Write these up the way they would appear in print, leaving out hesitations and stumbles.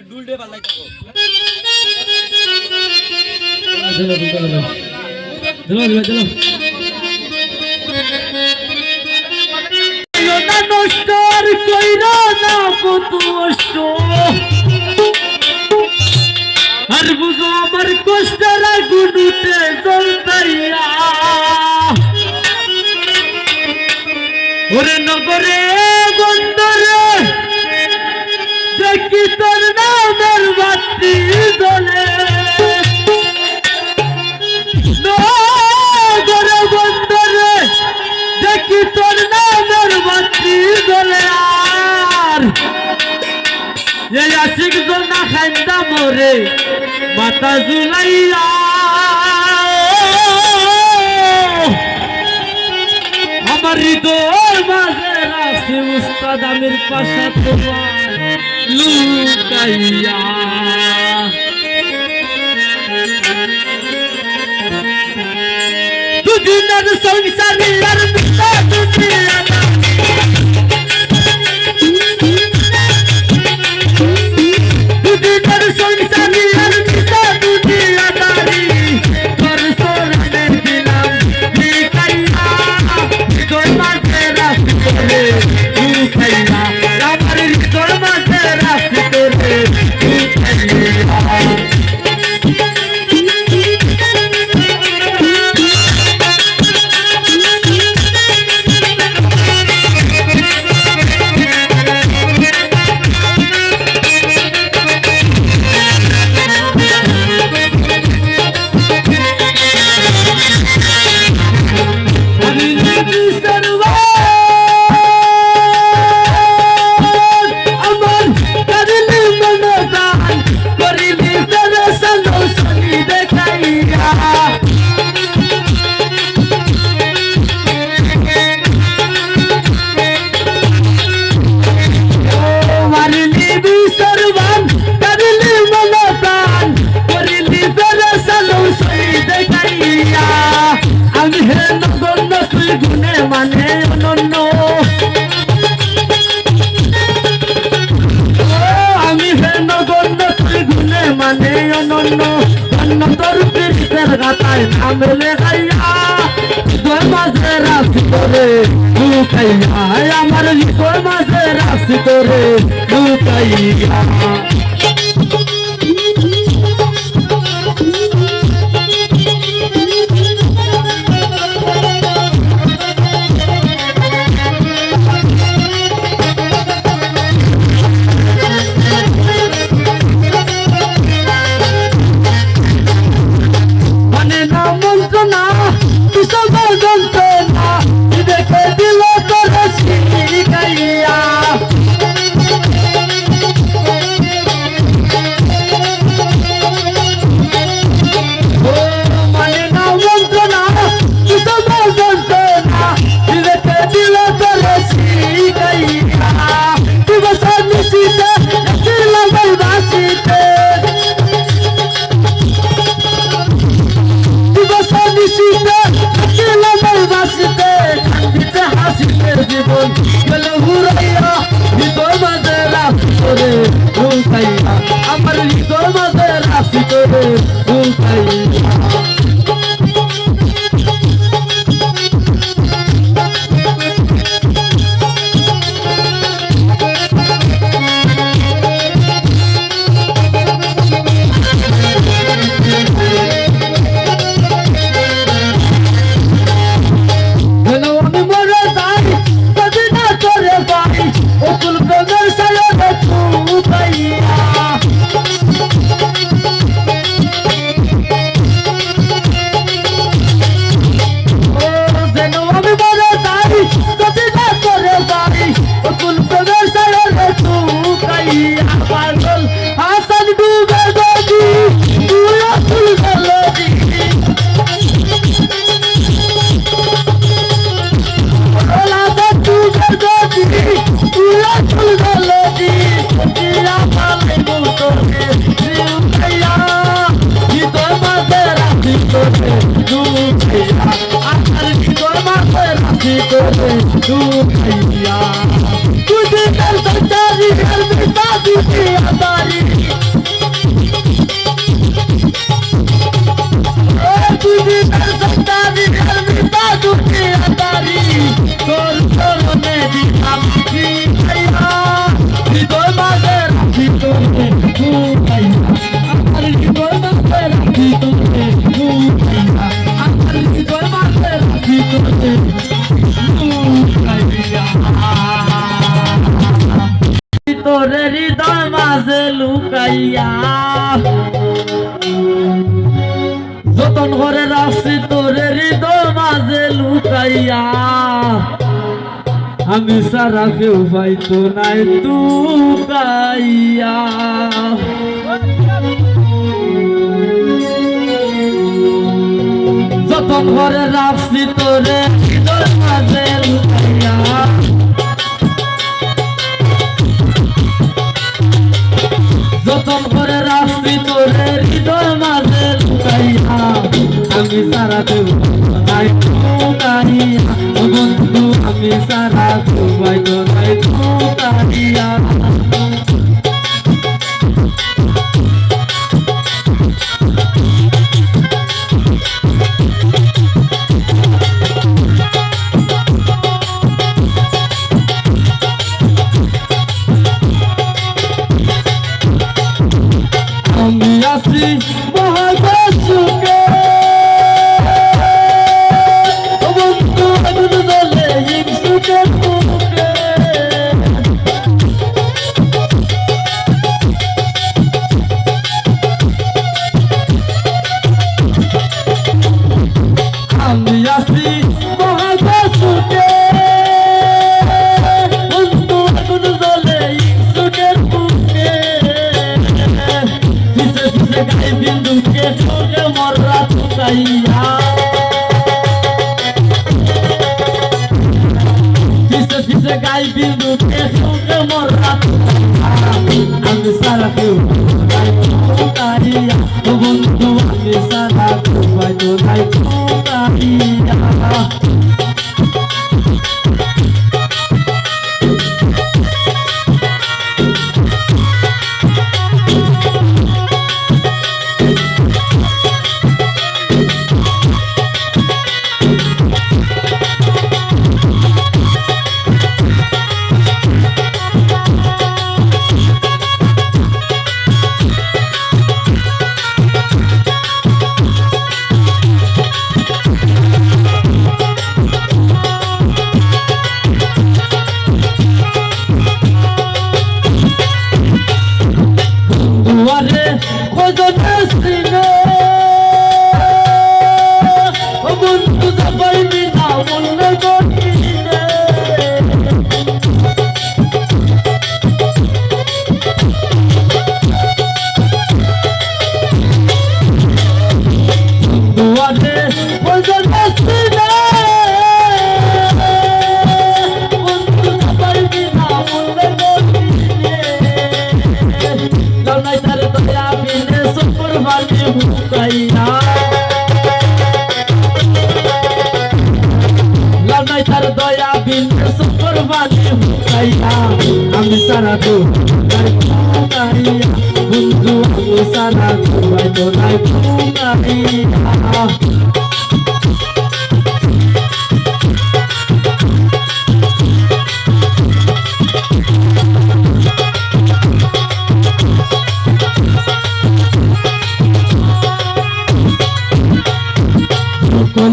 দুলটে পাল্লাই থাকো নষ্ট আর কইরা না কত কষ্ট আর বুঝো আমার কষ্টের আগুন উঠে জ্বলতাইয়া ওরে নগরে বন্দরে দেখি তোর নামের বাতি জ্বলে নগরে বন্দরে দেখি তোর নামের বাতি জ্বলে আর এই আশিক জনা খাইন্দা মরে মাথা জুলাইয়া আমার হৃদয় মাঝে রাখছে উস্তাদ আমির পাশা তোমার লুকাইয়া দুদিনের সংসারী আর মিশা দুনিয়া দুদিনের সংসারী আর মিশা দুনিয়া দাঁড়ি ঘর সোরানে দিলাম লিখাইয়া হৃদয় মাঝে রাখছি তোরে লুকাইয়া আমার হৃদয় মাঝে রাখছি তোরে লুকাইয়া মানে অনন্য আমি হে নগণ্য তুই গুণে মানে অনন্য অন্য তোর পীড়িতের গাতায় নামে লেখাইয়া তোর মাঝে রাশি করে লুকাইয়া আমার তোর মাঝে রাশি করে লুকাইয়া জীবন গেল হুরাইয়া হৃদয় মাঝে রাশি করে লুকাইয়া আমার হৃদয় মাঝে রাশি করে লুকাইয়া तुझे संसारी घर में शादी की हमारी লুকাইয়া যতন করে রাখছি তোরে হৃদয় মাঝে লুকাইয়া আমি সারা কেউ পাইতো নাই তুকাইয়া যতন করে রাখছি তোরে হৃদয় মাঝে লুকাইয়া যতন করে রাখছি তোরে হৃদয় মাঝে লুকাইয়া আমি সারা কেউ নাই তুকাইয়া বন্ধু আমি সারা কেউ পাইতো নাই তুকাইয়া আমি আছি মহাকাশকে বন্ধু আগুন জ্বলে হিংসুকের বুকে আমি আছি মহাকাশকে বন্ধু আগুন জ্বলে হিংসুকের বুকে গাই বিন্দুকে চোখে মররা তুকাইয়া পিছে পিছে গাই বিন্দুকে চোখে মররা তুকাইয়া আমি সারা কেউ তুকাইয়া বন্ধু আমি সারা কেউ পাইতো নাই তুকাইয়া দুয়ারে খোঁজতে সিনে বন্ধু যাবাইবি না বললে গঠিনে দুয়ারে খোঁজতে সিনে বন্ধু যাবাইবি না বললে গঠিনে নাই তার দয়া বিনে সুপুর বালি হুকাইয়া নাই তার দয়া বিনে সুপুর বালি হুকাইয়া আমি সারা তো হুকাইয়া বন্ধু আমি সারা তো পাইতো নাই হুকাইয়া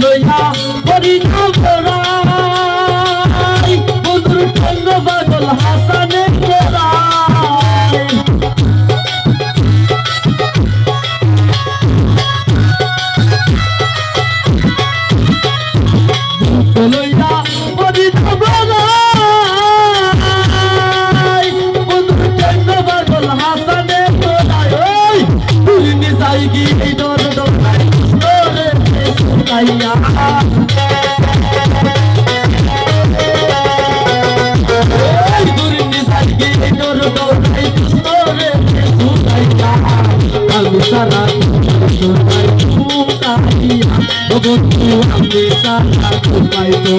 লইয়া করি না বড়াই বন্ধুর ঠঙ্গ বাদল হাসানে কেরাই লইয়া করি না বড়াই বন্ধুর ঠঙ্গ বাদল হাসানে কেরাই ওই তুই নিসাই কি এই ডর ডরাই ডরে সুকাইয়া আমি সারা বন্ধু আমি সারা পাইতো